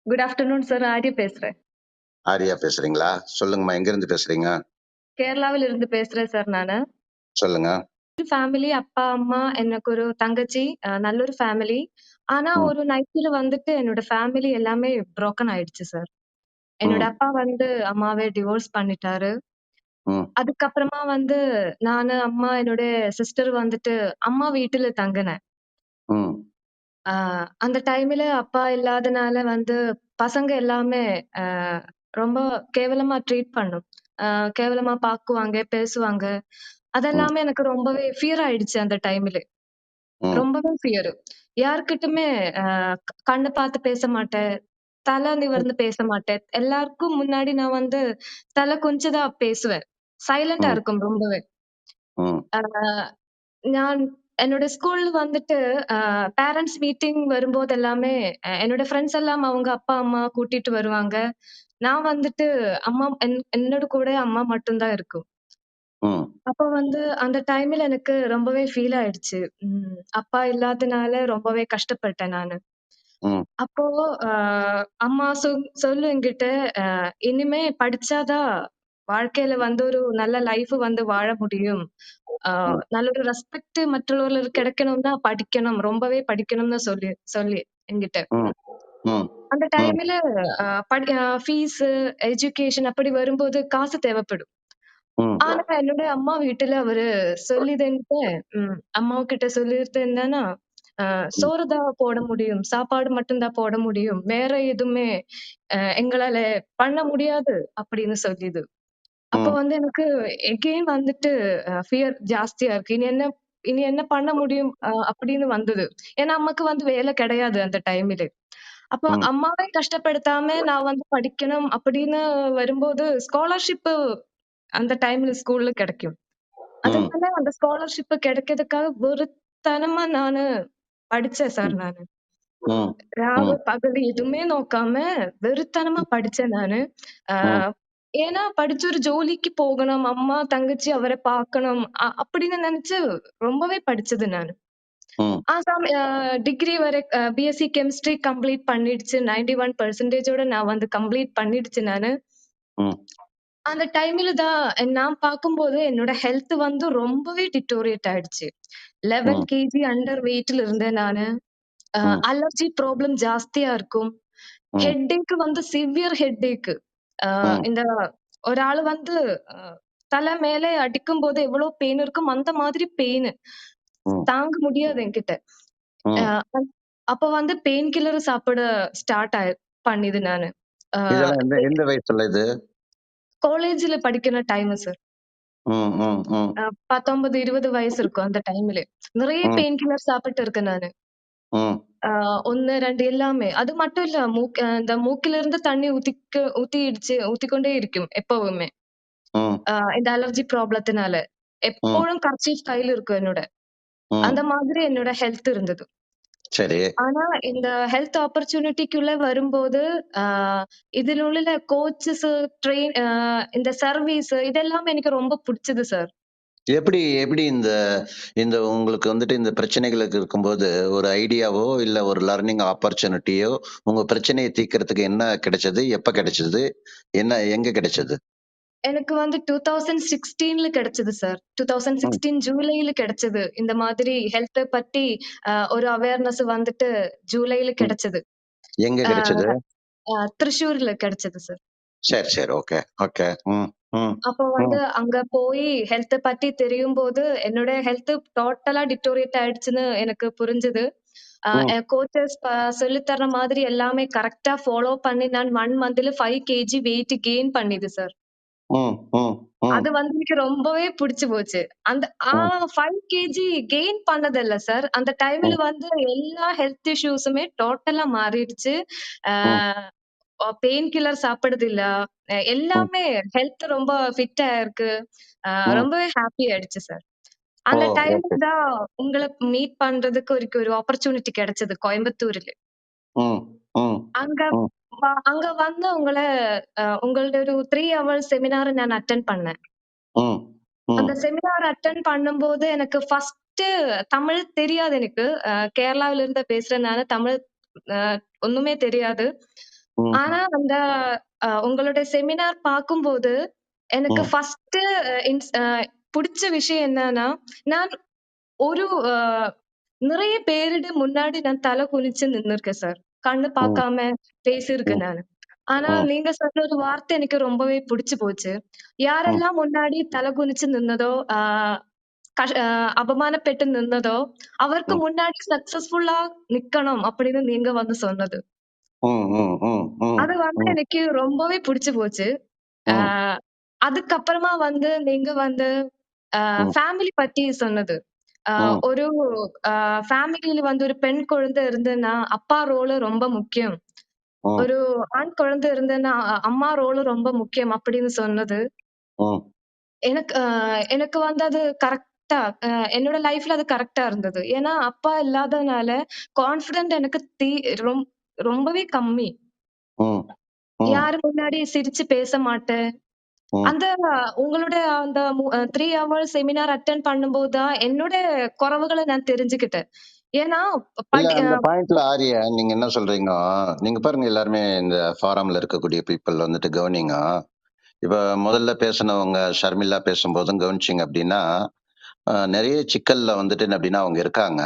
Good afternoon sir. Arya பேசுறேன். ஆரியா பேசுறீங்களா? சொல்லுங்கம்மா, எங்க இருந்து பேசுறீங்க? கேரளாவில இருந்து பேசுறேன் சார் நானு. சொல்லுங்க. ஃபேமிலி அப்பா, அம்மா, எனக்கு ஒரு தங்கச்சி, நல்ல ஒரு ஃபேமிலி. ஆனா ம், ஒரு நைட்ல வந்துட்டு என்னோட ஃபேமிலி எல்லாமே ப்ரோக்கன் ஆயிடுச்சு சார். என்னோட ம், அப்பா வந்து அம்மாவ டிவோர்ஸ் பண்ணிட்டாரு. ம், அதுக்கப்புறமா வந்து நானு, அம்மா, என்னோட சிஸ்டர் வந்துட்டு அம்மா வீட்டுல தங்குனேன். ம், ஆ அந்த டைம்ல அப்பா இல்லாதனால வந்து பசங்க எல்லாமே அ ரொம்ப கேவலமா ட்ரீட் பண்ணும். அ கேவலமா பாக்குவாங்க, பேசுவாங்க. ம், அதெல்லாமே எனக்கு ரொம்பவே ஃபியர் ஆயிடுச்சு அந்த டைம்ல. ம், ரொம்பவே ஃபியர். யார்கிட்டயுமே அ கண்ணு பார்த்து பேச மாட்டேன். தல நிவர்ந்து பேச மாட்டேன். எல்லாருக்கும் முன்னாடி நான் வந்து தல குனிஞ்சு தான் பேசுவேன். சைலன்ட்டா ம், இருக்கும் ரொம்பவே. ம், அ நான் என்னோட ஸ்கூல் வந்துட்டு அ பேரண்ட்ஸ் மீட்டிங் வரும்போது எல்லாமே என்னோட ஃப்ரெண்ட்ஸ் எல்லாம் அவங்க அப்பா, அம்மா கூட்டிட்டு வருவாங்க. நான் வந்துட்டு என்னோட கூட அம்மா மட்டும் தான் இருக்கும். ம், அப்ப வந்து அந்த டைம்ல எனக்கு ரொம்பவே ஃபீல் ஆயிடுச்சு. அப்பா இல்லாதனால ரொம்பவே கஷ்டப்பட்டேன் நானு. ம், அப்போ அ அம்மா சொல்லும் என்கிட்ட, "இனிமே படிச்சா தான் வாழ்க்கையில வந்து ஒரு நல்ல லைஃப் வந்து வாழ முடியும். அ ம், நல்ல ஒரு ரெஸ்பெக்ட் மற்றவர்களுக்கு கிடைக்கணும்னா படிக்கணும். ரொம்பவே படிக்கணும்னு" சொல்லி சொல்லி என்கிட்ட. ம், ம், அந்த ம், டைம்ல ஃபீஸு, எஜுகேஷன் அப்படி வரும்போது காசு தேவைப்படும். ம், ஆனா என்னோட அம்மா வீட்டுல அவரு சொல்லிதுன்ட்டு அம்மாகிட்ட சொல்லிட்டு என்னன்னா, ம், சோறு தான் போட முடியும். சாப்பாடு மட்டும் தான் போட முடியும். வேற எதுவுமே எங்களால பண்ண முடியாது அப்படின்னு சொல்லிது. அப்ப ம், வந்து எனக்கு எகெயின் வந்துட்டு ஃபியர் ஜாஸ்தியா இருக்கு. இனி என்ன பண்ண முடியும்? அப்படின்னு வந்தது. ஏன்னா அம்மாக்கு வந்து வேலை கிடையாது அந்த டைம்ல. அப்ப ம், அம்மாவை கஷ்டப்படுத்தாம நான் வந்து படிக்கணும் அப்படின்னு வரும்போது ஸ்காலர்ஷிப் அந்த டைம்ல ஸ்கூல்ல கிடைக்கும். ம், அதனால அந்த ஸ்காலர்ஷிப் கிடைக்கிறதுக்காக வெறித்தனமா நானு படிச்சேன் சார் நானு. ம், ராவு, ம், பகல் எதுவுமே நோக்காம வெறித்தனமா படிச்சேன் நானு. ஆ ம், ஏன்னா படிச்சு ஒரு ஜோலிக்கு போகணும். அம்மா, தங்கச்சி அவர பார்க்கணும். அப்படின்னு நெனச்சு ரொம்பவே படிச்சது நானு. ம், டிகிரி வரை பிஎஸ்சி கெமிஸ்ட்ரி கம்ப்ளீட் பண்ணிடுச்சு. 91% ஓட நான் வந்து கம்ப்ளீட் பண்ணிடுச்சு நானு. ம், அந்த டைம்ல தான் நான் பார்க்கும்போது என்னோட ஹெல்த் வந்து ரொம்பவே டிட்டோரியேட் ஆயிடுச்சு. 11 ம், கேஜி அண்டர் வெயிட்ல இருந்தேன் நானு. ம், அலர்ஜி ப்ராப்ளம் ஜாஸ்தியா இருக்கும். ஹெட்டேக் வந்து சிவியர் ஹெட்டேக். அ ம், இந்த ஒரு ஆளு வந்து அ தல மேலே அடிக்கும்போது எவ்வளோ பெயின் இருக்கும், அந்த மாதிரி பெயினு. ம், தாங்க முடியாது என்கிட்ட. அ ம். அப்ப வந்து பெயின் கில்லர் சாப்பிட ஸ்டார்ட் பண்ணிது நானு. அ இதெல்லாம் எந்த எந்த வயசுல இது? காலேஜ்ல படிக்கிற டைமு சார். ம், ம், ம், 19, 20 வயசு இருக்கும் அந்த டைம்ல. நிறைய ம், பெயின் கில்லர் சாப்பிட்டு இருக்கேன் நானு. ம், 1, 2 எல்லாமே. அது மட்டும் இல்ல இந்த மூக்கில இருந்து தண்ணி ஊத்திக்கொண்டே இருக்கும் எப்பவுமே. ம், இந்த அலர்ஜி ப்ராப்ளத்தினால. ம், எப்போழும் கர்ச்சீஃப் கையில இருக்கும் என்னோட. ம். அந்த மாதிரி என்னோட ஹெல்த் இருந்தது. சரி. ஆனா இந்த ஹெல்த் ஆப்பர்ச்சுனிட்டிக்குள்ள வரும்போது, ஆ இதில உள்ள கோச்சஸ், இந்த சர்வீஸ் இதெல்லாம் எனக்கு ரொம்ப புடிச்சது சார். எப்படி எப்படி இந்த இந்த உங்களுக்கு வந்துட்டு இந்த பிரச்சனைகளுக்கு இருக்கும்போது, ஒரு ஐடியாவோ, இல்ல ஒரு லர்னிங் ஆப்பர்ச்சுனிட்டியோ, உங்க பிரச்சனைய தீர்க்கறதுக்கு என்ன கிடைச்சது? எப்ப கிடைச்சது? எங்க கிடைச்சது? எனக்கு வந்து 2016ல கிடைச்சது சார். ம். 2016 ஜூலைல கிடைச்சது. இந்த மாதிரி ஹெல்த்த பத்தி ஒரு அவேர்னஸ் வந்துட்டு ஜூலைல ம். கிடைச்சது. எங்க அ கிடைச்சது? திரிச்சூர்ல கிடைச்சது சார். சரி, சரி. Okay, okay. ம், ம், அப்போ ம், வந்து அங்க போயி ஹெல்த்த பத்தி தெரியும்போது, என்னோட ஹெல்த் டோட்டலா டிட்டோரியேட் ஆயிடுச்சுன்னு எனக்கு புரிஞ்சது. ம், என் கோச்சஸ் சொல்லி தர்ற மாதிரி எல்லாமே கரெக்ட்டா ஃபாலோ பண்ணி நான் 1 மந்த்ல 5 கேஜி வெயிட் கெயின் பண்ணிது சார். ம், ம், ம், அது வந்து எனக்கு ரொம்பவே புடிச்சு போச்சு. அந்த ம், 5 கேஜி கெயின் பண்ணதில்ல சார். அந்த டைம்ல ம், வந்து எல்லா ஹெல்த் இஷ்யூஸுமே டோட்டலா மாறிடுச்சு. ஆ ம், பெயின் கில்லர் சாப்பிடுறதில்ல. ம், எல்லாமே ஹெல்த் ரொம்ப ஃபிட்டா இருக்கு. ம். ரொம்பவே ஹாப்பி ஆயிடுச்சு சார். ஓ! அந்த டைம்ல ஓகே. தான் உங்கள மீட் பண்றதுக்கு ஒரு ஆப்பர்ச்சுனிட்டி கிடைச்சது கோயம்புத்தூர்ல. ம், ம், அங்க ம், அங்க வந்து உங்களோட ஒரு 3 ஹவர்ஸ் செமினார் நான் அட்டெண்ட் பண்ணேன். ம், ம், அந்த செமினார் அட்டெண்ட் பண்ணும்போது எனக்கு ஃபர்ஸ்ட்டு தமிழ் தெரியாது எனக்கு. கேரளாவில இருந்து பேசுறேன் நானு. தமிழ் அ ஒண்ணுமே தெரியாது. ம், ஆனா அந்த உங்களுடைய செமினார் பார்க்கும்போது, எனக்கு ம், ஃபர்ஸ்ட்டு புடிச்ச விஷயம் என்னன்னா, நான் ஒரு நிறைய பேரிட முன்னாடி நான் தலை குனிஞ்சு நின்னுருக்கேன் சார். கண்ணு ம், பார்க்காம பேசியிருக்கேன் ம், நானு. ஆனா ம், நீங்க சொன்ன ஒரு வார்த்தை எனக்கு ரொம்பவே புடிச்சு போச்சு. ம், யாரெல்லாம் முன்னாடி தலை குனிச்சு நின்னதோ, கஷ் அ அவமானப்பட்டு நின்னதோ, அவருக்கு ம், முன்னாடி சக்சஸ்ஃபுல்லா நிக்கணும் அப்படின்னு நீங்க வந்து சொன்னது. ம், ம், ம், ம், அது வந்து ம், எனக்கு ரொம்பவே புடிச்சு போச்சு. ஆ ம், அதுக்கப்புறமா வந்து நீங்க வந்து ம், ஃபேமிலி பத்தி சொன்னது. அ ம், ஒரு ஃபேமிலில வந்து ஒரு பெண் குழந்தை இருந்துன்னா, அப்பா ரோல் ரொம்ப முக்கியம். ம், ஒரு ஆண் குழந்தை இருந்துன்னா, அம்மா ரோல் ரொம்ப முக்கியம் அப்படின்னு சொன்னது. ம். எனக்கு எனக்கு வந்து அது கரெக்ட்டா என்னோட லைஃப்ல அது கரெக்ட்டா இருந்தது. ஏன்னா, அப்பா இல்லாதனால கான்ஃபிடென்ட் எனக்கு ரொம் ரொம்பவே கம்மி. ம், ம், யாரு முன்னாடி சிரிச்சு பேச மாட்டேன். ம். அந்த உங்களோட அந்த 3 ஹவர்ஸ் செமினார் அட்டெண்ட் பண்ணும்போது தான் என்னோட குறைவுகள நான் தெரிஞ்சுக்கிட்டேன். ஏன்னா இல்ல படி அந்த பாயிண்ட்ல ஆரியா நீங்க என்ன சொல்றீங்க? நீங்க பாருங்க எல்லாருமே இந்த ஃபாரம்ல இருக்கக்கூடிய பீப்பிள் வந்துட்டு கவனிங்க. இப்ப முதல்ல பேசுனவங்க ஷர்மிளா பேசும்போதும் கவனிச்சீங்க அப்படின்னா, நெறைய சிக்கல்ல வந்துட்டு என்ன அப்படின்னா அவங்க இருக்காங்க.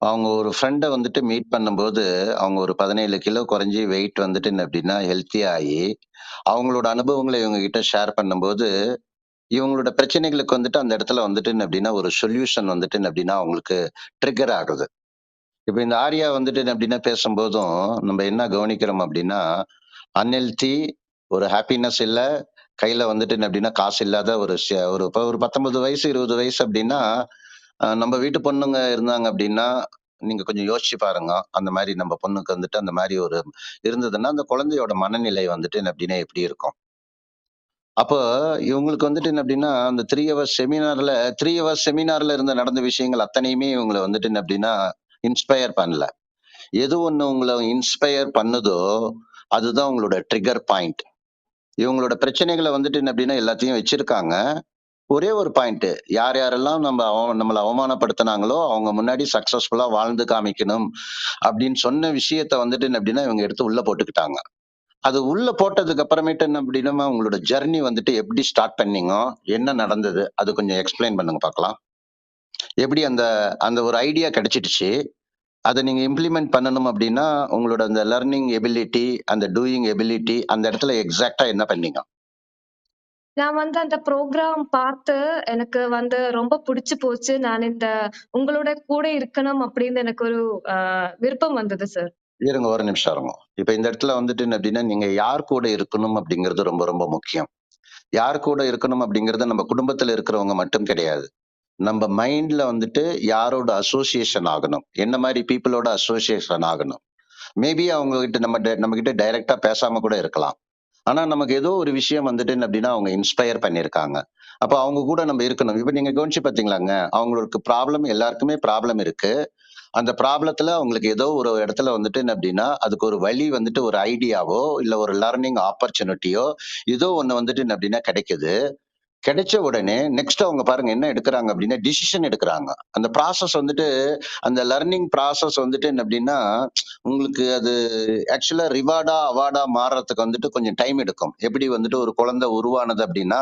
அவங்க ஒரு ஃப்ரெண்ட வந்துட்டு மீட் பண்ணும்போது, அவங்க ஒரு 17 கிலோ குறைஞ்சு வெயிட் வந்துட்டு என்ன அப்படின்னா ஹெல்த்தியா ஆயி, அவங்களோட அனுபவங்கள இவங்க கிட்ட ஷேர் பண்ணும்போது, இவங்களோட பிரச்சனைகளுக்கு வந்துட்டு அந்த இடத்துல வந்துட்டு என்ன அப்படின்னா ஒரு சொல்யூஷன் வந்துட்டு என்ன அப்படின்னா அவங்களுக்கு ட்ரிக்கர் ஆகுது. இப்ப இந்த ஆர்யா வந்துட்டு என்ன அப்படின்னா பேசும்போதும், நம்ம என்ன கவனிக்கிறோம் அப்படின்னா, அன்ஹெல்தி ஒரு ஹாப்பினஸ் இல்ல. கையில வந்துட்டு என்ன அப்படின்னா காசு இல்லாத ஒரு இப்ப ஒரு 19 வயசு, 20 வயசு அப்படின்னா, நம்ம வீட்டு பொண்ணுங்க இருந்தாங்க அப்படின்னா, நீங்க கொஞ்சம் யோசிச்சு பாருங்க. அந்த மாரி நம்ம பொண்ணுக்கு வந்துட்டு அந்த மாரி ஒரு இருந்ததுன்னா, அந்த குழந்தையோட மனநிலை வந்துட்டு என்ன அப்படின்னா எப்படி இருக்கும்? அப்போ இவங்களுக்கு வந்துட்டு என்ன அப்படின்னா, அந்த 3 ஹவர்ஸ் செமினார்ல இருந்த நடந்த விஷயங்கள் அத்தனையுமே இவங்கள வந்துட்டு என்ன அப்படின்னா, இன்ஸ்பயர் பண்ணல. எது ஒண்ணு உங்கள இன்ஸ்பயர் பண்ணுதோ, அதுதான் உங்களோட ட்ரிக்கர் பாயிண்ட். இவங்களோட பிரச்சனைகள வந்துட்டு என்ன அப்படின்னா எல்லாத்தையும் வச்சிருக்காங்க. ஒரே ஒரு பாயிண்ட். யார் யாரெல்லாம் நம்மள அவமானப்படுத்துனாங்களோ, அவங்க முன்னாடி சக்சஸ்ஃபுல்லா வாழ்ந்து காமிக்கணும் அப்படின்னு சொன்ன விஷயத்த வந்துட்டு என்ன அப்படின்னா, இவங்க எடுத்து உள்ள போட்டுக்கிட்டாங்க. அது உள்ள போட்டதுக்கு அப்புறமேட்டு என்ன அப்படின்னா, உங்களோட ஜர்னி வந்துட்டு எப்படி ஸ்டார்ட் பண்ணீங்கோ? என்ன நடந்தது? அது கொஞ்சம் எக்ஸ்பிளைன் பண்ணுங்க பார்க்கலாம். எப்படி அந்த அந்த ஒரு ஐடியா கிடைச்சிடுச்சு. அத நீங்க இம்ப்ளிமெண்ட் பண்ணணும் அப்படின்னா, உங்களோட அந்த லர்னிங் எபிலிட்டி, அந்த டூயிங் எபிலிட்டி அந்த இடத்துல எக்ஸாக்ட்டா என்ன பண்ணீங்க? நான் வந்து அந்த ப்ரோகிராம் பார்த்து எனக்கு வந்து ரொம்ப புடிச்சு போச்சு. நான் உங்களோட கூட இருக்கணும் அப்படின்னு எனக்கு ஒரு அ விருப்பம் வந்தது சார். இருங்க ஒரு நிமிஷம் இருங்க. இப்ப இந்த இடத்துல வந்துட்டு என்ன அப்படின்னா, நீங்க யார் கூட இருக்கணும் அப்படிங்கிறது ரொம்ப ரொம்ப முக்கியம். யார் கூட இருக்கணும் அப்படிங்கிறது நம்ம குடும்பத்துல இருக்கிறவங்க மட்டும் கிடையாது. நம்ம மைண்ட்ல வந்துட்டு யாரோட அசோசியேஷன் ஆகணும். என்ன மாரி பீப்பிளோட அசோசியேஷன் ஆகணும். மேபி அவங்க கிட்ட நம்ம கிட்ட டைரக்ட்டா பேசாம கூட இருக்கலாம். ஆனா நமக்கு ஏதோ ஒரு விஷயம் வந்துட்டு என்ன அப்படின்னா, அவங்க இன்ஸ்பயர் பண்ணியிருக்காங்க. அப்ப அவங்க கூட நம்ம இருக்கணும். இப்ப நீங்க கவனிச்சு பார்த்தீங்களாங்க, அவங்களுக்கு ப்ராப்ளம் எல்லாருக்குமே ப்ராப்ளம் இருக்கு. அந்த ப்ராப்ளத்துல அவங்களுக்கு ஏதோ ஒரு இடத்துல வந்துட்டு என்ன அப்படின்னா, அதுக்கு ஒரு வழி வந்துட்டு ஒரு ஐடியாவோ, இல்ல ஒரு லர்னிங் ஆப்பர்ச்சுனிட்டியோ ஏதோ ஒண்ணு வந்துட்டு என்ன அப்படின்னா கிடைக்குது. கிடைச்ச உடனே நெக்ஸ்ட் அவங்க பாருங்க என்ன எடுக்குறாங்க அப்படின்னா, டிசிஷன் எடுக்குறாங்க. அந்த ப்ராசஸ் வந்துட்டு அந்த லர்னிங் ப்ராசஸ் வந்துட்டு என்ன அப்படின்னா, உங்களுக்கு அது ஆக்சுவலா ரிவார்டா, அவார்டா மாறுறதுக்கு வந்துட்டு கொஞ்சம் டைம் எடுக்கும். எப்படி வந்துட்டு ஒரு குழந்தை உருவானது அப்படின்னா,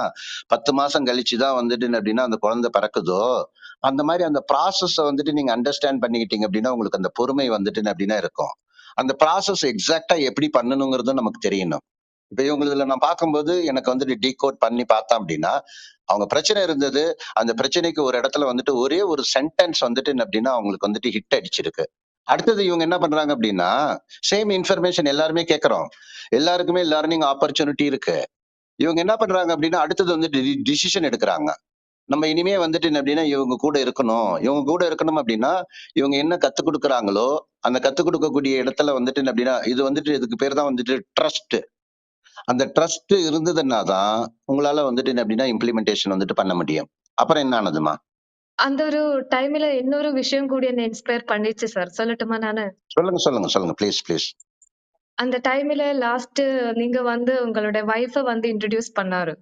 10 மாசம் கழிச்சு தான் வந்துட்டு என்ன அப்படின்னா, அந்த குழந்தை பிறக்குதோ, அந்த மாரி அந்த ப்ராசஸ வந்துட்டு நீங்க அண்டர்ஸ்டாண்ட் பண்ணிக்கிட்டீங்க அப்படின்னா, உங்களுக்கு அந்த பொறுமை வந்துட்டு என்ன அப்படின்னா இருக்கும். அந்த ப்ராசஸ் எக்ஸாக்ட்டா எப்படி பண்ணணுங்கிறதும் நமக்கு தெரியணும். இப்ப இவங்களுதுல நான் பார்க்கும்போது எனக்கு வந்துட்டு டீகோட் பண்ணி பார்த்தேன் அப்படின்னா, அவங்க பிரச்சனை இருந்தது. அந்த பிரச்சனைக்கு ஒரு இடத்துல வந்துட்டு ஒரே ஒரு சென்டென்ஸ் வந்துட்டு என்ன அப்படின்னா, அவங்களுக்கு வந்துட்டு ஹிட் அடிச்சிருக்கு. அடுத்தது இவங்க என்ன பண்றாங்க அப்படின்னா, சேம் இன்ஃபர்மேஷன் எல்லாருமே கேட்கிறோம். எல்லாருக்குமே லேர்னிங் ஆப்பர்ச்சுனிட்டி இருக்கு. இவங்க என்ன பண்றாங்க அப்படின்னா, அடுத்தது வந்து டிசிஷன் எடுக்குறாங்க. நம்ம இனிமே வந்துட்டு என்ன அப்படின்னா, இவங்க கூட இருக்கணும். இவங்க கூட இருக்கணும் அப்படின்னா, இவங்க என்ன கத்துக் குடுக்குறாங்களோ, அந்த கத்துக் குடுக்கக்கூடிய இடத்துல வந்துட்டு என்ன அப்படின்னா, இது வந்துட்டு இதுக்கு பேரு தான் வந்துட்டு ட்ரஸ்ட். அந்த ட்ரஸ்ட் இருந்ததுன்னா தான், உங்களால வந்துட்டு என்ன அப்படின்னா, இம்ப்ளிமெண்டேஷன் வந்துட்டு பண்ண முடியும். அப்புறம் என்ன ஆனதும்மா? அந்த ஒரு டைம்ல இன்னொரு விஷயம் கூட என்ன இன்ஸ்பயர் பண்ணிச்சு சார். சொல்லட்டுமா நானு? சொல்லுங்க. Please, please. அந்த டைம்ல லாஸ்ட் நீங்க வந்து உங்களோட வைஃப வந்து இன்ட்ரோடியூஸ் பண்ணாரு.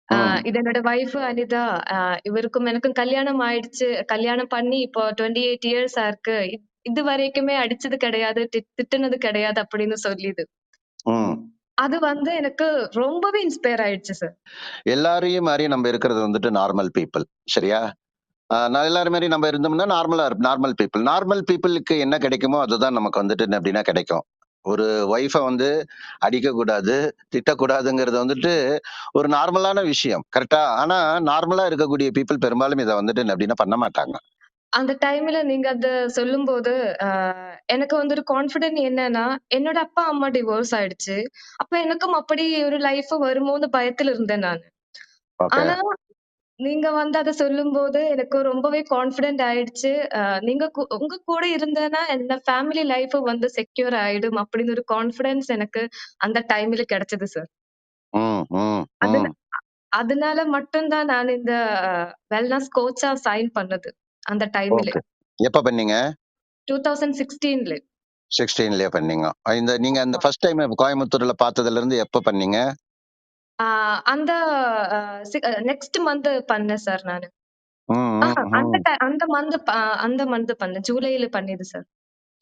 ம். இது என்னோட வைஃப் அனிதா. அ இவருக்கும் எனக்கும் கல்யாணம் ஆயிடுச்சு. கல்யாணம் பண்ணி இப்போ 28 இயர்ஸ் ஆயிருக்கு. இதுவரைக்குமே அடிச்சது கிடையாது, திட்டுனது கிடையாது அப்படின்னு சொல்லிது. ம். அது வந்து எனக்கு ரொம்பவே இன்ஸ்பயர் ஆயிடுச்சு சார். எல்லாரையும் மாரி நம்ம இருக்கிறது வந்துட்டு நார்மல் பீப்பிள். சரியா? நான் எல்லாரும் மாரி நம்ம இருந்தோம்னா நார்மல் பீப்பிள். நார்மல் பீப்பிளுக்கு என்ன கிடைக்குமோ அதுதான் நமக்கு வந்துட்டு என்ன அப்படின்னா கிடைக்கும். ஒரு ஒய்ஃப வந்து அடிக்கக்கூடாது, திட்டக்கூடாதுங்கிறது வந்துட்டு ஒரு நார்மலான விஷயம். கரெக்ட்டா? ஆனா நார்மலா இருக்கக்கூடிய பீப்பிள் பெரும்பாலும் இத வந்துட்டு என்ன அப்படின்னா பண்ண மாட்டாங்க. அந்த டைம்ல நீங்க அத சொல்லும்போது, அ எனக்கு வந்து ஒரு கான்ஃபிடென்ட் என்னன்னா, என்னோட அப்பா, அம்மா டிவோர்ஸ் ஆயிடுச்சு. அப்ப எனக்கும் அப்படி ஒரு லைஃப் வருமோன்னு பயத்துல இருந்தேன் நானு. ஓகே. ஆனா, நீங்க வந்து அத சொல்லும்போது எனக்கு ரொம்பவே கான்ஃபிடென்ட் ஆயிடுச்சு. நீங்க உங்க கூட இருந்தேன்னா, என்ன ஃபேமிலி லைஃப் வந்து செக்யூர் ஆயிடும் அப்படின்னு ஒரு கான்ஃபிடன்ஸ் எனக்கு அந்த டைம்ல கிடைச்சது சார். ம், ம், அதுன ம். அதனால மட்டும் தான் நான் இந்த வெல்னஸ் கோச்சா சைன் பண்ணது. அந்த டைம்ல. ஓகே. எப்ப பண்ணீங்க? 2016ல. 16லயே பண்ணீங்க. நீங்க அந்த ஃபர்ஸ்ட் டைம் கோயம்புத்தூர்ல பார்த்ததுலருந்து எப்ப பண்ணீங்க? ஆ அந்த அ சி நெக்ஸ்ட் மந்த் பண்ணேன் சார் நானு. ம், ம், ம். அந்த மந்த் பண்ணேன். ஜூலைல பண்ணியது சார்.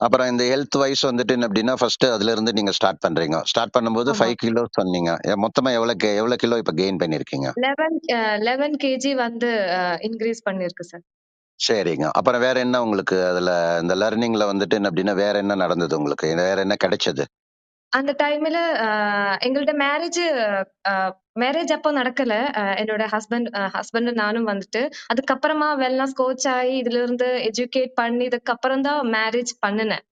அப்புறம் இந்த ஹெல்த் வைஸ் வந்துட்டு என்ன அப்படின்னா, ஃபர்ஸ்ட் அதுலருந்து நீங்க ஸ்டார்ட் பண்றீங்க. ஸ்டார்ட் பண்ணும்போது ஆமா. 5 கிலோஸ் சொன்னீங்க. மொத்தமா எவ்வளவு கிலோ இப்ப கெயின் பண்ணியிருக்கீங்க? 11 கேஜி வந்து இன்கிரீஸ் பண்ணிருக்கு சார். சரிங்க. அப்புறம் வேற என்ன உங்களுக்கு அதுல இந்த லர்னிங்ல வந்துட்டு என்ன அப்படின்னா, வேற என்ன நடந்தது உங்களுக்கு? வேற என்ன கிடைச்சது? அந்த டைம்ல அ எங்கள்ட்ட அ மேரேஜ் அப்போ நடக்கல. என்னோட ஹஸ்பண்டும் நானும் வந்துட்டு, அதுக்கப்புறமா வெல்னஸ் கோச் ஆயி, இதுலருந்து எஜுகேட் பண்ணி, இதுக்கப்புறம் தான் மேரேஜ் பண்ணுனேன்.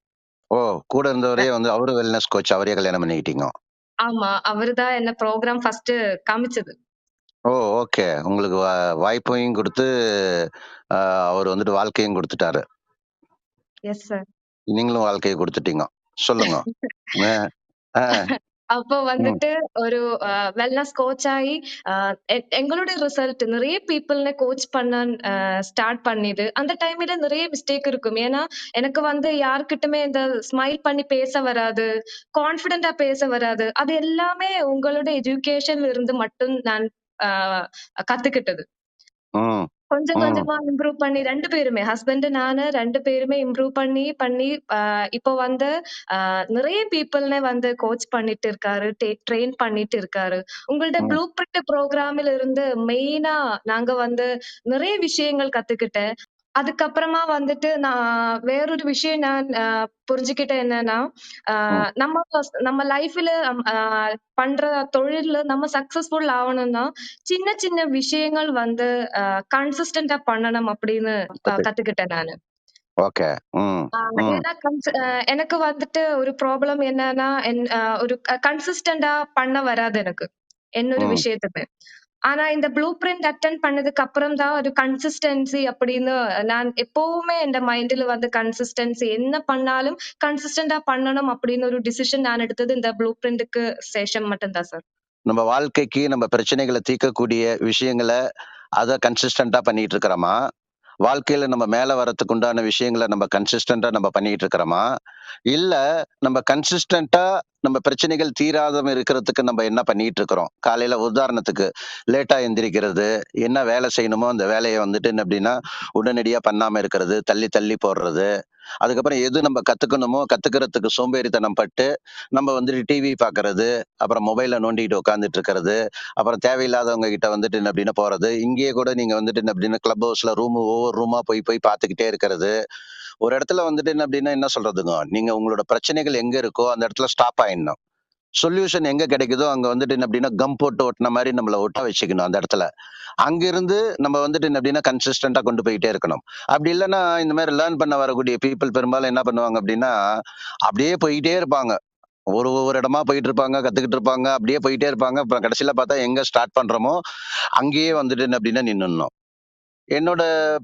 ஓ! கூட அ இருந்தவரே வந்து அவரும் வெல்னஸ் கோச் அவரே கல்யாணம் பண்ணிக்கிட்டீங்க. ஆமா. அவரு தான் என்ன ப்ரோகிராம் ஃபர்ஸ்ட்டு காமிச்சது. ஓ! ஓகே. உங்களுக்கு வாய்ப்பையும் குடுத்து, அ அவரு வந்துட்டு வாழ்க்கையும் குடுத்துட்டாரு. Yes sir. நீங்களும் வாழ்க்கைய குடுத்துட்டீங்க. சொல்லுங்க. அ, ஆ, அப்போ ம், வந்துட்டு ஒரு வெல்னஸ் கோச் ஆயி, அ எங்களோட ரிசல்ட் நெறைய பீப்பிள்ன கோச் பண்ண ஸ்டார்ட் பண்ணிது. அந்த டைம்ல நெறைய மிஸ்டேக் இருக்கும். ஏன்னா, எனக்கு வந்து யார்கிட்டயுமே இந்த ஸ்மைல் பண்ணி பேச வராது. கான்ஃபிடென்ட்டா பேச வராது. அது எல்லாமே உங்களோட எஜுகேஷன்ல இருந்து மட்டும் நான் அ கத்துக்கிட்டது. ம், கொஞ்சம் ம், கொஞ்சமா இம்ப்ரூவ் பண்ணி 2 பேருமே ஹஸ்பண்ட் நானு 2 பேருமே இம்ப்ரூவ் பண்ணி பண்ணி அ இப்போ வந்து நிறைய பீப்பிள்னே வந்து கோச் பண்ணிட்டு இருக்காரு. ட்ரெயின் பண்ணிட்டு இருக்காரு. உங்கள்ட்ட ம். ப்ளூ பிரிண்ட் புரோகிராம்ல இருந்து மெயினா நாங்க வந்து நிறைய விஷயங்கள் கத்துக்கிட்டேன். அதுக்கப்புறமா வந்துட்டு நான் வேறொரு விஷயம் நான் புரிஞ்சுக்கிட்டேன் என்னன்னா, அ ம். நம்ம லைஃப்ல பண்ற தொழில்ல நம்ம சக்சஸ்ஃபுல் ஆவணும்னா, சின்ன சின்ன விஷயங்கள் வந்து கன்சிஸ்டன்ட்டா பண்ணணும் அப்படின்னு பத்து. கத்துக்கிட்டேன் நானு. ஓகே. ம், ஆ ம், ஏன்னா எனக்கு வந்துட்டு ஒரு ப்ராப்ளம் என்னன்னா, என் அ ஒரு கன்சிஸ்டன்ட்டா பண்ண வராது எனக்கு. என்னொரு ம். விஷயத்துமே. ஆனா இந்த ப்ளூ பிரிண்ட் அட்டெண்ட் பண்ணதுக்கு அப்புறம் தான் ஒரு கன்சிஸ்டன்சி அப்படின்னு நான் எப்பவுமே என் மைண்ட்ல வந்து கன்சிஸ்டன்சி என்ன பண்ணாலும் கன்சிஸ்டன்ட்டா பண்ணணும் அப்படின்னு ஒரு டிசிஷன் நான் எடுத்தது இந்த ப்ளூ பிரிண்ட்க்கு சேஷம் மட்டும் தான் சார். நம்ம வாழ்க்கைக்கு நம்ம பிரச்சனைகள தீர்க்கக்கூடிய விஷயங்கள, அத கன்சிஸ்டன்ட்டா பண்ணிட்டு இருக்கிறோமா? வாழ்க்கையில நம்ம மேல வரதுக்கு உண்டான விஷயங்கள நம்ம கன்சிஸ்டன்ட்டா நம்ம பண்ணிட்டு இருக்கிறோமா? இல்ல நம்ம கன்சிஸ்டன்ட்டா நம்ம பிரச்சனைகள் தீராதம இருக்கிறதுக்கு நம்ம என்ன பண்ணிட்டு இருக்கிறோம்? காலையில உதாரணத்துக்கு லேட்டா எந்திரிக்கிறது, என்ன வேலை செய்யணுமோ அந்த வேலைய வந்துட்டு என்ன அப்படின்னா, உடனடியா பண்ணாம இருக்கிறது, தள்ளி தள்ளி போடுறது. அதுக்கப்புறம் எது நம்ம கத்துக்கணுமோ கத்துக்கிறதுக்கு சோம்பேறித்தனம் பட்டு, நம்ம வந்துட்டு டிவி பார்க்கறது, அப்புறம் மொபைல நோண்டிட்டு உட்கார்ந்துட்டு இருக்கிறது, அப்புறம் தேவையில்லாதவங்க கிட்ட வந்துட்டு என்ன அப்படின்னா போறது. இங்கேயே கூட நீங்க வந்துட்டு என்ன அப்படின்னா கிளப் ஹவுஸ்ல ஒவ்வொரு ரூமா போய் போய் பார்த்துக்கிட்டே இருக்கிறது. ஒரு இடத்துல வந்துட்டு என்ன அப்படின்னா என்ன சொல்றதுங்க, நீங்க உங்களோட பிரச்சனைகள் எங்க இருக்கோ அந்த இடத்துல ஸ்டாப் ஆயிடணும். சொல்யூஷன் எங்க கிடைக்குதோ அங்க வந்துட்டு என்ன அப்படின்னா கம் போட்டு ஒட்டுன மாரி நம்மள ஒட்ட வச்சுக்கணும் அந்த இடத்துல. அங்கிருந்து நம்ம வந்துட்டு என்ன அப்படின்னா கன்சிஸ்டன்ட்டா கொண்டு போயிட்டே இருக்கணும். அப்படி இல்லன்னா இந்த மாரி லேர்ன் பண்ண வரக்கூடிய பீப்பிள் பெரும்பாலும் என்ன பண்ணுவாங்க அப்படின்னா, அப்படியே போயிட்டே இருப்பாங்க. ஒவ்வொரு இடமா போயிட்டு இருப்பாங்க, கத்துக்கிட்டு இருப்பாங்க. அப்படியே போயிட்டே இருப்பாங்க. அப்புறம் கடைசியில பார்த்தா எங்க ஸ்டார்ட் பண்றோமோ, அங்கேயே வந்துட்டு என்ன அப்படின்னா நின்னுடணும். என்னோட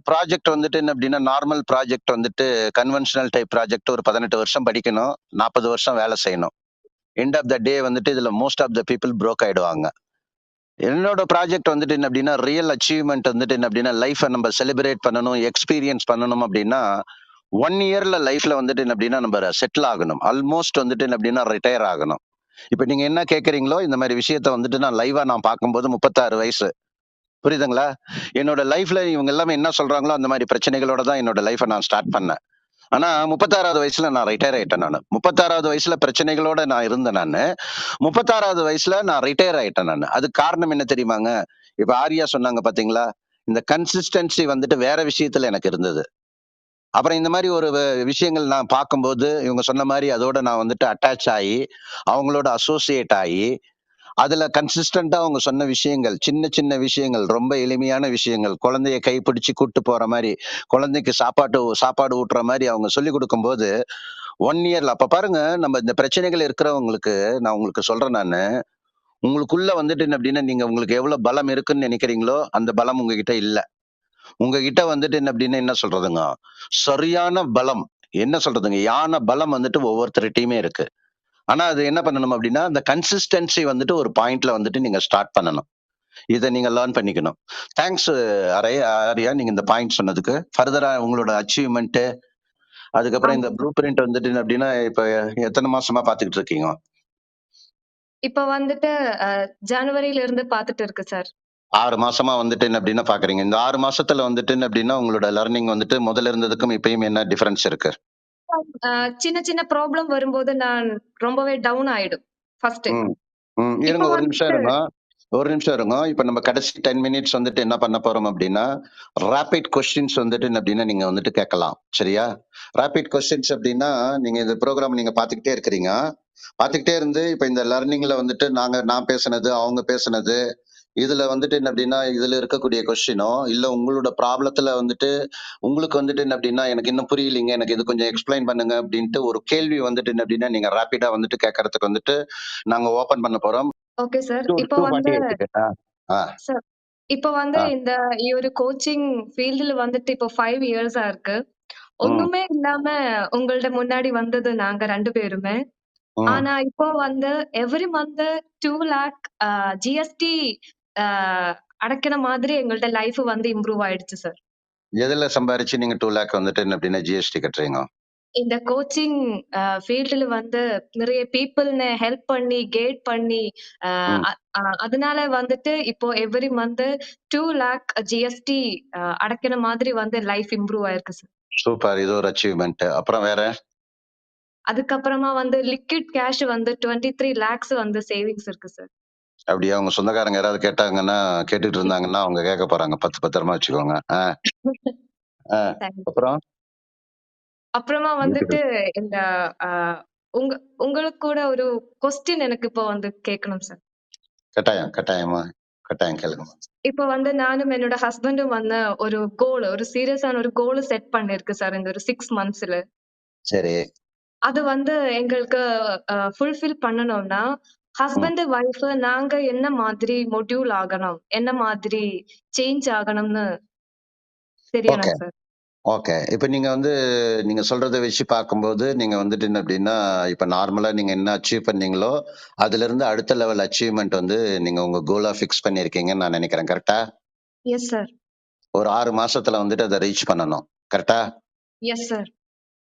ப்ராஜெக்ட் வந்துட்டு என்ன அப்படின்னா, நார்மல் ப்ராஜெக்ட் வந்துட்டு கன்வென்ஷனல் டைப் ப்ராஜெக்ட் ஒரு 18 வருஷம் படிக்கணும். 40 வருஷம் வேலை செய்யணும். எண்ட் ஆஃப் த டே வந்துட்டு இதுல most of the people broke ஆயிடுவாங்க. என்னோட ப்ராஜெக்ட் வந்துட்டு என்ன அப்படின்னா, ரியல் அச்சீவ்மென்ட் வந்துட்டு என்ன அப்படின்னா, லைஃப்ப நம்ம செலிப்ரேட் பண்ணணும், எக்ஸ்பீரியன்ஸ் பண்ணணும் அப்படின்னா, 1 இயர்ல லைஃப்ல வந்துட்டு என்ன அப்படின்னா, நம்ம செட்டில் ஆகணும். ஆல்மோஸ்ட் வந்துட்டு என்ன அப்படின்னா, ரிட்டயர் ஆகணும். இப்ப நீங்க என்ன கேட்கறீங்களோ, இந்த மாரி விஷயத்த வந்துட்டு நான் லைவா பார்க்கும்போது 36 வயசு. புரியுதுங்களா? என்னோட லைஃப்ல இவங்க எல்லாமே என்ன சொல்றாங்களோ, அந்த மாரி பிரச்சனைகளோட தான் என்னோட லைஃப்ப நான் ஸ்டார்ட் பண்ணேன். ஆனா 36வது வயசுல நான் ரிட்டயர் ஆயிட்டேன் நானு. 36வது வயசுல பிரச்சனைகளோட நான் இருந்தேன் நானு. 36வது வயசுல நான் ரிட்டயர் ஆயிட்டேன் நானு. அதுக்கு காரணம் என்ன தெரியுமாங்க? இப்ப ஆர்யா சொன்னாங்க பாத்தீங்களா? இந்த கன்சிஸ்டன்சி வந்துட்டு வேற விஷயத்துல எனக்கு இருந்தது. அப்புறம் இந்த மாரி ஒரு விஷயங்கள் நான் பார்க்கும்போது, இவங்க சொன்ன மாரி அதோட நான் வந்துட்டு அட்டாச் ஆயி, அவங்களோட அசோசியேட் ஆயி, அதுல கன்சிஸ்டன்ட்டா அவங்க சொன்ன விஷயங்கள், சின்ன சின்ன விஷயங்கள், ரொம்ப எளிமையான விஷயங்கள், குழந்தைய கைப்பிடிச்சு கூட்டு போற மாரி, குழந்தைக்கு சாப்பாடு ஊட்டுற மாரி அவங்க சொல்லிக் குடுக்கும்போது, 1 இயர்ல அப்ப பாருங்க, நம்ம இந்த பிரச்சனைகள் இருக்கிறவங்களுக்கு, நான் உங்களுக்கு சொல்றேன் நானு, உங்களுக்குள்ள வந்துட்டு என்ன அப்டின்னா, நீங்க உங்களுக்கு எவ்வளவு பலம் இருக்குன்னு நெனைக்கிறீங்களோ, அந்த பலம் உங்ககிட்ட இல்ல. உங்ககிட்ட வந்துட்டு என்ன அப்டின்னா, என்ன சொல்றதுங்க, சரியான பலம். என்ன சொல்றதுங்க, யான பலம் வந்துட்டு ஒவ்வொருத்தர்ட்டயுமே இருக்கு. ஆனா அது என்ன பண்ணணும் அப்டின்னா, அந்த கன்சிஸ்டன்சி வந்துட்டு ஒரு பாயிண்ட்ல வந்துட்டு நீங்க ஸ்டார்ட் பண்ணணும். இத நீங்க லேர்ன் பண்ணிக்கணும். தேங்க்ஸ் ஆர்யா, நீங்க இந்த பாயிண்ட் சொன்னதுக்கு. ஃபர்தரா உங்களோட அச்சீவ்மென்ட், அதுக்கப்புறம் ஆமா இந்த ப்ளூ சார். பிரிண்ட் வந்துட்டு அப்டின்னா, இப்ப எத்தன மாசமா பார்த்துக்கிட்டு இருக்கீங்க? இப்ப வந்துட்டு அ ஜனவரில இருந்து பாத்துட்டு இருக்கு சார். 6 மாசமா வந்துட்டு என்ன அப்டின்னா பார்க்குறீங்க. இந்த 6 மாசத்துல வந்துட்டு என்ன அப்டின்னா, உங்களோட லர்னிங் வந்துட்டு முதல்ல இருந்ததுக்கும் இப்பயும் என்ன டிஃபரன்ஸ் இருக்கு? அ சின்ன சின்ன ப்ராப்ளம் வரும்போது நான் ரொம்பவே டவுன் ஆயிடும் ஃபர்ஸ்ட்டு. ம். ம். இருங்க இப்ப ஒரு நிமிஷம் வந்துட்டு இருங்க. ஒரு நிமிஷம் இருங்க. இப்ப நம்ம கடைசி 10 மினிட்ஸ் வந்துட்டு என்ன பண்ண போறோம் அப்டின்னா, ராபிட் கொஸ்டின்ஸ் வந்துட்டு என்ன அப்டின்னா நீங்க வந்துட்டு கேட்கலாம். சரியா? ராபிட் கொஸ்டின்ஸ் அப்டின்னா, நீங்க இந்த புரோகிராம் நீங்க பார்த்துக்கிட்டே இருக்கிறீங்க. பார்த்துக்கிட்டே இருந்து இப்ப இந்த லர்னிங்ல வந்துட்டு நான் பேசுனது, அவங்க பேசுனது, இதுல வந்துட்டு என்ன அப்டின்னா, இதுல இருக்கக்கூடிய கொஸ்டினோ, இல்ல உங்களோட ப்ராப்ளத்துல வந்துட்டு உங்களுக்கு வந்துட்டு என்ன அப்டின்னா, எனக்கு இன்னும் புரியலைங்க. எனக்கு இது கொஞ்சம் எக்ஸ்ப்ளைன் பண்ணுங்க அப்டின்ட்டு ஒரு கேள்வி வந்துட்டு என்ன அப்டின்னா, நீங்க ராபிடா வந்துட்டு கேட்கறதுக்கு வந்துட்டு நாங்க ஓப்பன் பண்ண போறோம். Okay sir. 2:48 க்கு. ஆ, ஆ, சார் இப்ப வந்து ஆ. இந்த ஒரு கோச்சிங் ஃபீல்டுல வந்துட்டு இப்போ 5 இயர்ஸா இருக்கு. ம், ஒண்ணுமே இல்லாம உங்கள்ட்ட முன்னாடி வந்தது நாங்க 2 பேருமே. ம். ஆனா இப்போ வந்து எவ்ரி மந்த் 2 லேக் ஜிஎஸ்டி அ அடைக்கிற மாதிரி எங்கள்ட்ட லைஃப் வந்து இம்ப்ரூவ் ஆயிடுச்சு சார். எதுல சம்பாரிச்சு நீங்க 2,00,000 வந்துட்டு என்ன அப்டின்னா ஜிஎஸ்டி கட்டுறீங்க? இந்த கோச்சிங் ஃபீல்டுல வந்து நிறைய பீப்பிள்ன ஹெல்ப் பண்ணி, கைட் பண்ணி, அ ம். அ அ அதனால வந்துட்டு இப்போ எவ்ரி மந்த் 2 லேக் ஜிஎஸ்டி அடைக்கிற மாதிரி வந்து லைஃப் இம்ப்ரூவ் ஆயிருக்கு சார். சூப்பர். இது ஒரு அச்சீவ்மென்ட். அப்புறம் வேற? அதுக்கப்புறமா வந்து லிக்விட் கேஷ் வந்து 23 லேக்ஸ் வந்து சேவிங்ஸ் இருக்கு சார். அப்படியா? உங்க சொந்தக்காரங்க யாராவது கேட்டாங்கன்னா கேட்டுட்டு இருந்தாங்கன்னா, அவங்க கேட்க போறாங்க. பத்திரமா வச்சுக்கோங்க. ஆ. Thank you. அப்புறம்? அப்புறமா வந்துட்டு பியூட்டிஃபுல். இந்த அ உங்க உங்களுக்கு கூட ஒரு கொஸ்டின் எனக்கு இப்போ வந்து கேட்கணும் சார். கட்டாயமா. கட்டாயம் கேளுங்கம்மா. இப்ப வந்து நானும் என்னோட ஹஸ்பண்டும் வந்து ஒரு சீரியஸான ஒரு கோல் செட் பண்ணிருக்கு சார் இந்த ஒரு 6 மந்த்ஸ்ல. சரி. அது வந்து எங்களுக்கு ஃபுல்ஃபில் பண்ணணும்னா, ம். ஹஸ்பண்ட், வைஃப் நாங்க என்ன மாதிரி மொட்யூல் ஆகணும்? என்ன மாதிரி சேஞ்ச் ஆகணும்னு ஓகே, தெரியணும் சார். ஓகே. இப்ப நீங்க நீங்க சொல்றத வச்சு பார்க்கும்போது, நீங்க வந்துட்டு என்ன அப்டின்னா, இப்ப நார்மலா நீங்க என்ன அச்சீவ் பண்ணீங்களோ, அதிலிருந்து அடுத்த லெவல் அச்சீவ்மென்ட் நீங்க உங்க கோலா ஃபிக்ஸ் பண்ணியிருக்கீங்கன்னு நான் நெனைக்கிறேன். கரெக்ட்டா? Yes sir. ஒரு 6 மாசத்துல வந்துட்டு அத ரீச் பண்ணணும். கரெக்ட்டா? Yes sir.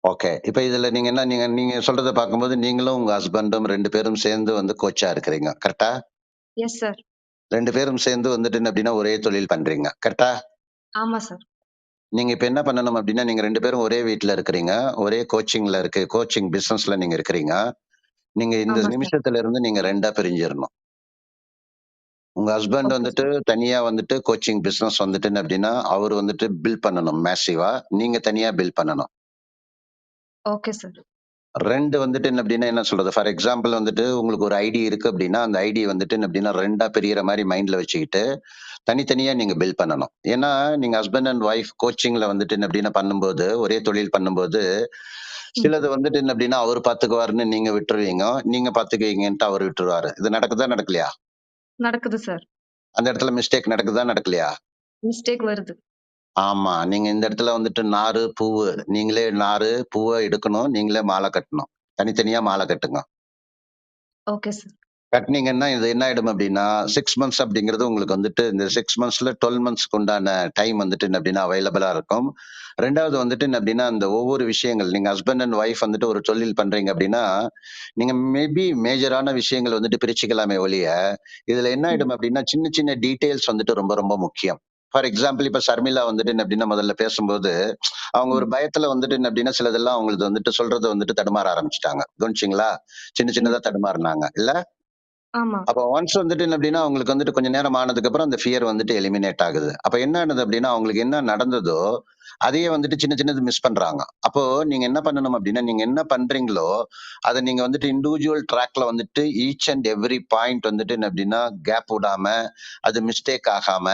ஓகே. இப்ப இதுல நீங்க நீங்க சொல்றத பார்க்கும்போது, நீங்களும் உங்க ஹஸ்பண்டும் 2 பேரும் சேர்ந்து கோச்சா இருக்கிறீங்க. கரெக்ட்டா? Yes sir. 2 பேரும் சேர்ந்து வந்துட்டு என்ன அப்டின்னா, ஒரே தொழில் பண்றீங்க. கரெக்ட்டா? ஆமா சார். நீங்க இப்ப என்ன பண்ணணும் அப்டின்னா, நீங்க 2 பேரும் ஒரே வீட்ல இருக்கிறீங்க. ஒரே கோச்சிங் பிசினஸ்ல நீங்க இருக்கிறீங்க. நீங்க இந்த ஆமா சார். நிமிஷத்துல இருந்து நீங்க 2ஆ பிரிஞ்சிரணும். உங்க ஹஸ்பண்ட் ஓகே சார். தனியா கோச்சிங் பிசினஸ் என்ன அப்டின்னா, அவரு பில்ட் பண்ணணும் மேசிவா. நீங்க தனியா பில்ட் பண்ணணும். Okay sir. 2 என்ன அப்டின்னா என்ன சொல்றது? ஃபார் எக்ஸாம்பிள் உங்களுக்கு ஒரு ஐடி இருக்கு அப்டின்னா, அந்த ஐடி என்ன அப்டின்னா 2ஆ பிரியற மாரி மைண்ட்ல வச்சுக்கிட்டு, தனித்தனியா நீங்க பில்ட் பண்ணணும். ஏன்னா, நீங்க ஹஸ்பண்ட் அண்ட் ஒய்ஃப் கோச்சிங்ல என்ன அப்டின்னா பண்ணும்போது, ஒரே தொழில் பண்ணும்போது, ம். சிலது என்ன அப்டின்னா அவரு பாத்துக்குவாருன்னு நீங்க விட்டுருவீங்க. நீங்க பாத்துக்குவீங்கன்ட்டு அவரு விட்டுருவாரு. இது நடக்குதா? நடக்கலையா? நடக்குது சார். அந்த இடத்துல மிஸ்டேக் நடக்குதா? நடக்கலையா? மிஸ்டேக் வருது. ஆமா. நீங்க இந்த இடத்துல நாரு, பூவு. நீங்களே நாரு, பூவ எடுக்கணும். நீங்களே மாலை கட்டணும். தனித்தனியா மாலை கட்டுங்க. Okay sir. கட்டுனீங்கன்னா, இது என்ன ஆயிடும் அப்டின்னா, 6 மந்த்ஸ் அப்படிங்கிறது உங்களுக்கு இந்த 6 மந்த்ஸ்ல 12 மந்த்ஸ்க்கு உண்டான டைம் என்ன அப்டின்னா அவைலபிளா இருக்கும். 2வது என்ன அப்டின்னா, அந்த ஒவ்வொரு விஷயங்கள் நீங்க ஹஸ்பண்ட் அண்ட் ஒய்ஃப் ஒரு தொழில் பண்றீங்க அப்டின்னா, நீங்க மேபி மேஜரான விஷயங்கள் பிரிச்சுக்கலாமே ஒழிய, இதுல என்ன ம். ஆயிடும் அப்டின்னா, சின்ன சின்ன டீட்டெயில்ஸ் ரொம்ப ரொம்ப முக்கியம். ஃபார் எக்ஸாம்பிள் இப்ப ஷர்மிளா வந்துட்டு என்ன அப்படின்னா முதல்ல பேசும்போது அவங்க ஒரு ம். பயத்துல வந்துட்டு என்ன அப்படின்னா சிலதெல்லாம் அவங்களுக்கு வந்துட்டு சொல்றது வந்துட்டு தடுமாற ஆரம்பிச்சிட்டாங்க. கவனிச்சிங்களா? சின்ன ம். சின்னதா தடுமாறுனாங்க இல்ல? ஆமா. அப்ப ஒன்ஸ் வந்துட்டு என்ன அப்படின்னா அவங்களுக்கு வந்துட்டு கொஞ்ச நேரம் ஆனதுக்கு அப்புறம் அந்த ஃபியர் வந்துட்டு எலிமினேட் ஆகுது. அப்ப என்ன ஆனது அப்படின்னா அவங்களுக்கு என்ன நடந்ததோ அதையே வந்துட்டு சின்ன சின்னது மிஸ் பண்றாங்க. அப்போ நீங்க என்ன பண்ணணும் அப்படின்னா நீங்க என்ன பண்றீங்களோ அதை நீங்க வந்துட்டு இண்டிவிஜுவல் ட்ராக்ல வந்துட்டு ஈச் அண்ட் எவ்ரி பாயிண்ட் வந்துட்டு என்ன அப்படின்னா கேப் விடாம அது மிஸ்டேக் ஆகாம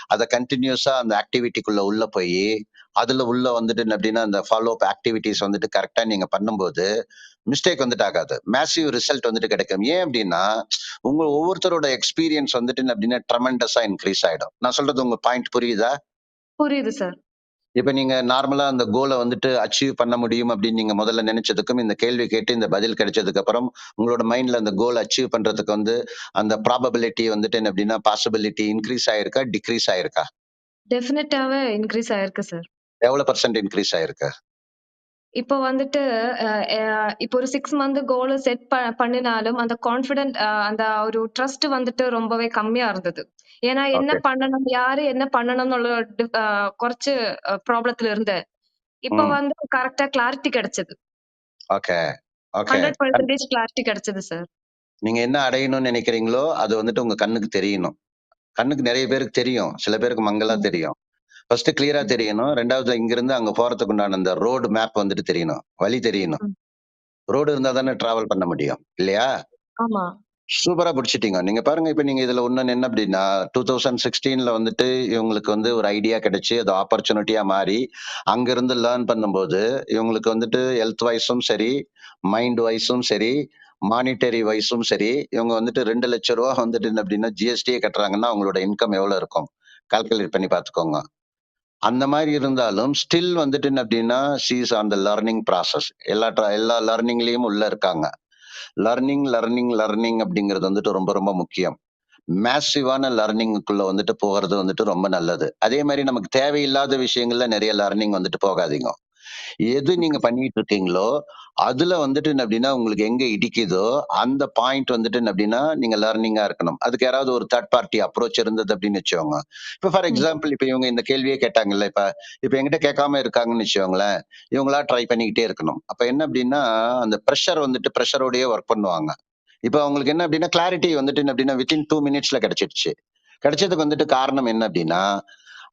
அதை கண்டினியூஸா அந்த ஆக்டிவிட்டிக்குள்ள உள்ள போய் அதுல உள்ள வந்துட்டு என்ன அப்படின்னா அந்த ஃபாலோ அப் ஆக்டிவிட்டிஸ் வந்துட்டு கரெக்டா நீங்க பண்ணும்போது மிஸ்டேக் வந்துட்டு ஆகாது. மேசிவ் ரிசல்ட் வந்துட்டு கிடைக்கும். ஏன் அப்படின்னா உங்க ஒவ்வொருத்தரோட எக்ஸ்பீரியன்ஸ் வந்துட்டு என்ன அப்படின்னா ட்ரெமெண்டஸா இன்க்ரீஸ் ஆயிடும். நான் சொல்றது உங்க பாயிண்ட் புரியுதா? புரியுது சார். இப்ப நீங்க நார்மலா அந்த கோல வந்துட்டு அச்சீவ் பண்ண முடியும் அப்படின்னு நீங்க முதல்ல நினைச்சதுக்கும் இந்த கேள்வி கேட்டு இந்த பதில் கிடைச்சதுக்கு அப்புறம் உங்களோட மைண்ட்ல அந்த கோல் அச்சீவ் பண்றதுக்கு வந்து அந்த ப்ராபபிலிட்டி வந்துட்டு என்ன அப்படின்னா பாசிபிலிட்டி இன்க்ரீஸ் ஆயிருக்கா டிக்ரீஸ் ஆயிருக்கா? டெஃபினட்டாவே இன்கிரீஸ் ஆயிருக்கு சார். எவ்வளவு பர்சன்ட் இன்க்ரீஸ் ஆயிருக்கு? இப்போ வந்துட்டு அ அ இப்போ ஒரு 6 மந்த் கோல் செட் பண்ணினாலும் அந்த கான்ஃபிடென்ட் அந்த ஒரு ட்ரஸ்ட் வந்துட்டு ரொம்பவே கம்மியா இருந்தது. ஏன்னா என்ன ஓகே. பண்ணணும், யாரு என்ன பண்ணணும்னு குறைச்சு ப்ராப்ளத்துல இருந்தேன். இப்போ ம். வந்து கரெக்ட்டா கிளாரிட்டி கிடைச்சது. ஓகே. ஓகே. 100% கிளாரிட்டி கிடைச்சது சார். நீங்க என்ன அடையணும்னு நினைக்கிறீங்களோ அது வந்துட்டு உங்க கண்ணுக்கு தெரியணும். கண்ணுக்கு நிறைய பேருக்கு தெரியும். சில பேருக்கு மங்கலா ம். தெரியும். ஃபர்ஸ்ட் கிளியரா ம். தெரியணும். 2வது இங்கிருந்து அங்க போறதுக்கு உண்டான அந்த ரோடு மேப் வந்துட்டு தெரியணும். வழி தெரியணும். ம். ரோடு இருந்தா தானே டிராவல் பண்ண முடியும். இல்லையா? ஆமா. சூப்பரா புடிச்சிட்டீங்க. நீங்க பாருங்க இப்ப நீங்க இதுல இன்னொன்னு என்ன அப்படின்னா, 2016ல வந்துட்டு இவங்களுக்கு வந்து ஒரு ஐடியா கிடைச்சு, அது ஆப்பர்ச்சுனிட்டியா மாறி, அங்கிருந்து லேர்ன் பண்ணும்போது, இவங்களுக்கு வந்துட்டு ஹெல்த் வைஸும் சரி, மைண்ட் வைஸும் சரி, மானிட்டரி வைஸும் சரி, இவங்க வந்துட்டு ரூ. 2,00,000 வந்துட்டு என்ன அப்படின்னா, ஜிஎஸ்டியே கட்டுறாங்கன்னா, அவங்களோட இன்கம் எவ்வளவு இருக்கும்? கால்குலேட் பண்ணி பார்த்துக்கோங்க. அந்த மாரி இருந்தாலும், ஸ்டில் வந்துட்டு என்ன அப்படின்னா, she is on the learning process. எல்லா லர்னிங்லயும் உள்ள இருக்காங்க. லர்னிங் அப்படிங்கிறது வந்துட்டு ரொம்ப ரொம்ப முக்கியம். மேசிவான லர்னிங்குள்ள வந்துட்டு போறது வந்துட்டு ரொம்ப நல்லது. அதே மாரி நமக்கு தேவையில்லாத விஷயங்கள்ல நெறைய லர்னிங் வந்துட்டு போகாதீங்க. எது நீங்க ஓகே. பண்ணிட்டு இருக்கீங்களோ, அதுல வந்துட்டு என்ன அப்டின்னா, உங்களுக்கு எங்க இடிக்குதோ, அந்த பாயிண்ட் வந்துட்டு என்ன அப்டின்னா, நீங்க லர்னிங்கா இருக்கணும். அதுக்கு யாராவது ஒரு தேர்ட் பார்ட்டி அப்ரோச் இருந்தது அப்டின்னு வச்சுக்கோங்க. இப்ப ஃபார் ம். எக்ஸாம்பிள் இப்ப இவங்க இந்த கேள்வியே கேட்டாங்கல்ல, இப்ப என்கிட்ட கேட்காம இருக்காங்கன்னு வச்சுக்கோங்களேன், இவங்களா ட்ரை பண்ணிக்கிட்டே இருக்கணும். அப்ப என்ன அப்டின்னா, அந்த பிரஷர் வந்துட்டு பிரஷரோடயே ஒர்க் பண்ணுவாங்க. இப்ப அவங்களுக்கு என்ன அப்டின்னா, கிளாரிட்டி வந்துட்டு என்ன அப்டின்னா, வித்தின் 2 மினிட்ஸ்ல கிடைச்சிடுச்சு. கிடைச்சதுக்கு வந்துட்டு காரணம் என்ன அப்டின்னா,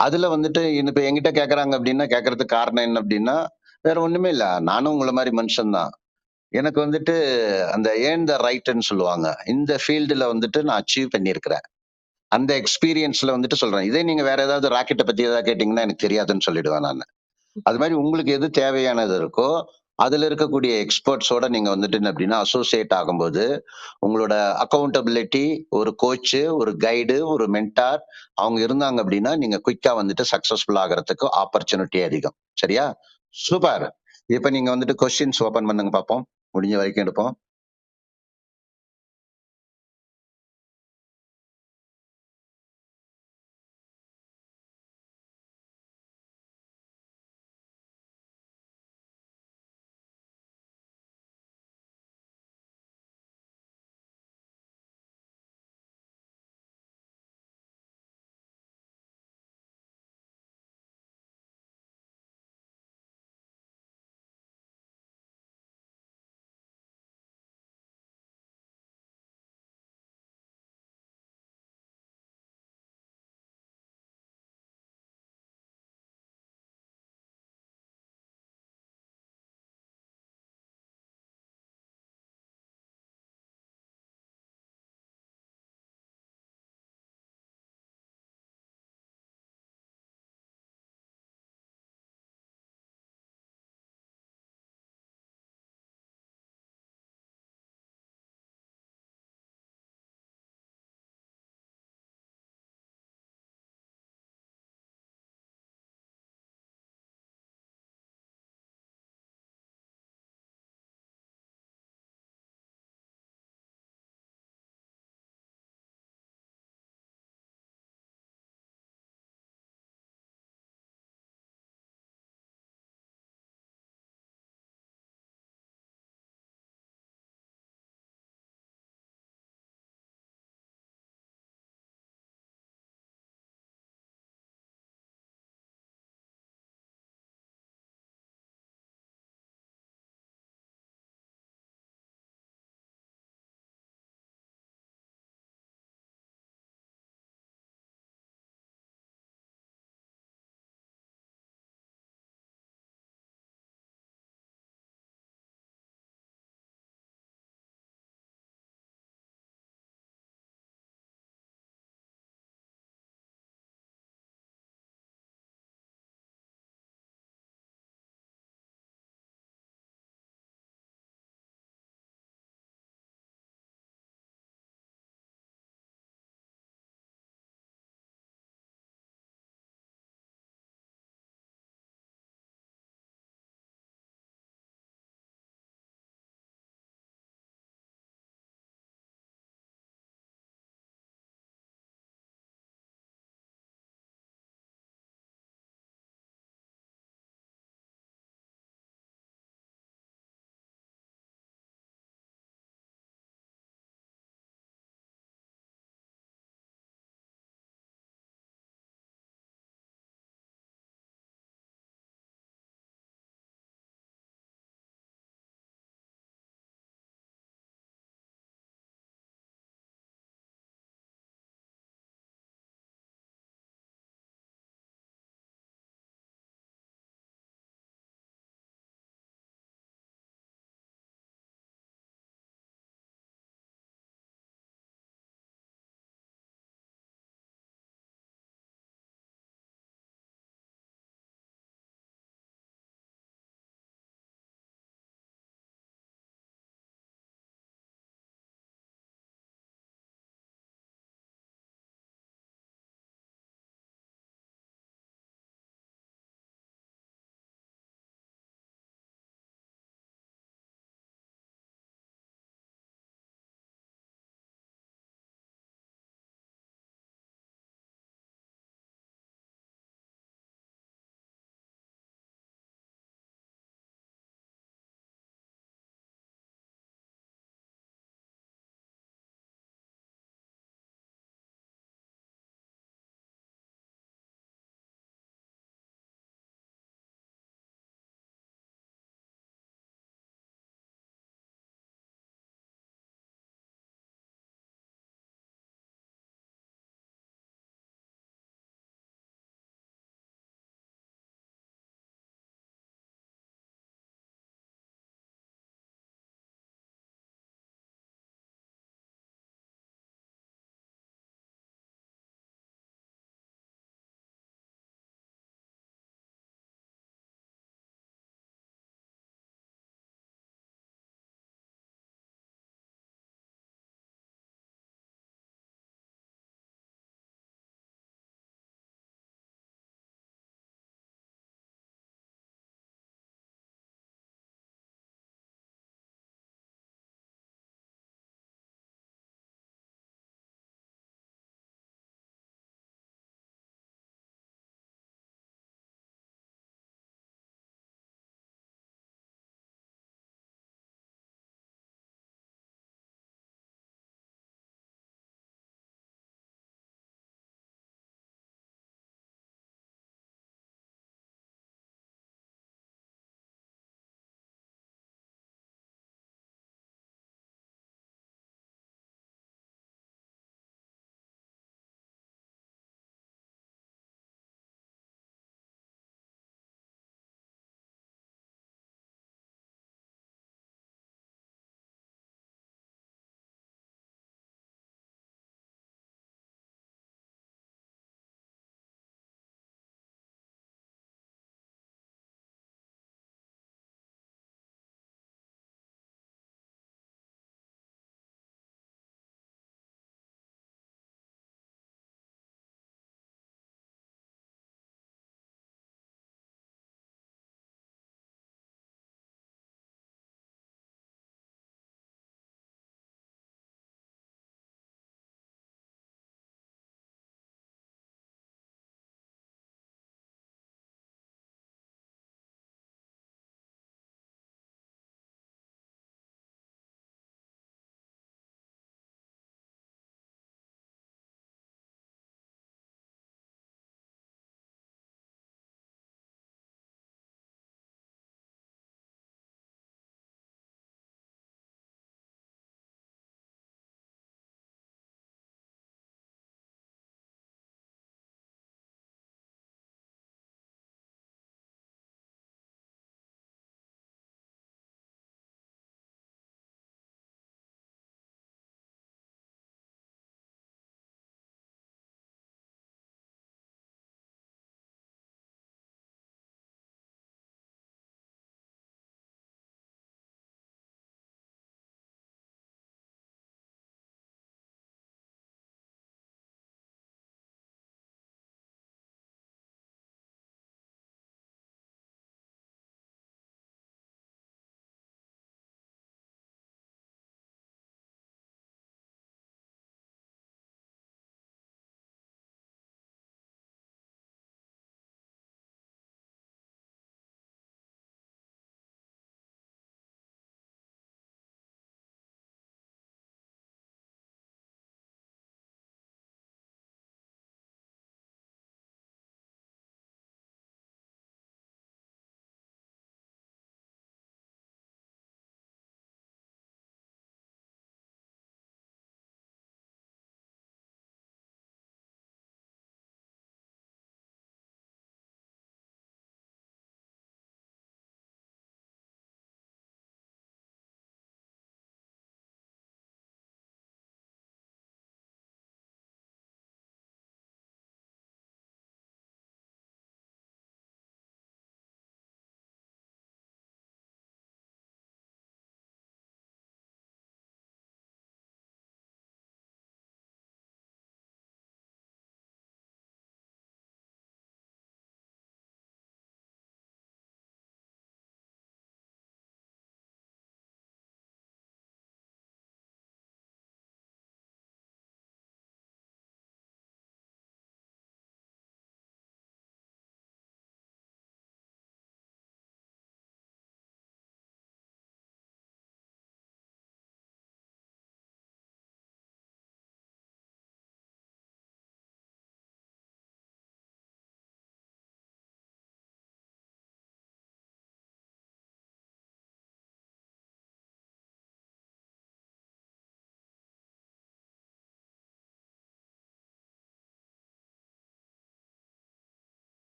அதுல வந்துட்டு இப்ப என்கிட்ட கேட்கறாங்க அப்டின்னா, கேட்கறதுக்கு காரணம் என்ன அப்டின்னா, வேற ஒண்ணுமே இல்ல. நானும் உங்கள மாரி மனுஷன் தான். எனக்கு வந்துட்டு அந்த ஏர்ன் த ரைட்ன்னு சொல்லுவாங்க. இந்த ஃபீல்டுல வந்துட்டு நான் அச்சீவ் பண்ணியிருக்கிறேன். அந்த எக்ஸ்பீரியன்ஸ்ல வந்துட்டு சொல்றேன். இதே நீங்க வேற ஏதாவது ராக்கெட்ட பத்தி ஏதாவது கேட்டீங்கன்னா, எனக்கு தெரியாதுன்னு சொல்லிடுவேன் நானு. அது மாரி உங்களுக்கு எது தேவையானது இருக்கோ, அதுல இருக்கக்கூடிய எக்ஸ்பர்ட்ஸோட நீங்க வந்துட்டு என்ன அப்டின்னா, அசோசியேட் ஆகும்போது, உங்களோட அக்கவுண்டபிலிட்டி, ஒரு கோச்சு, ஒரு கைடு, ஒரு மென்டார் அவங்க இருந்தாங்க அப்டின்னா, நீங்க குயிக்கா வந்துட்டு சக்சஸ்ஃபுல் ஆகுறதுக்கு ஆப்பர்ச்சுனிட்டி அதிகம். சரியா? சூப்பர். இப்ப நீங்க வந்துட்டு கொஸ்டின்ஸ் ஓப்பன் பண்ணுங்க பாப்போம். முடிஞ்ச வரைக்கும் எடுப்போம்.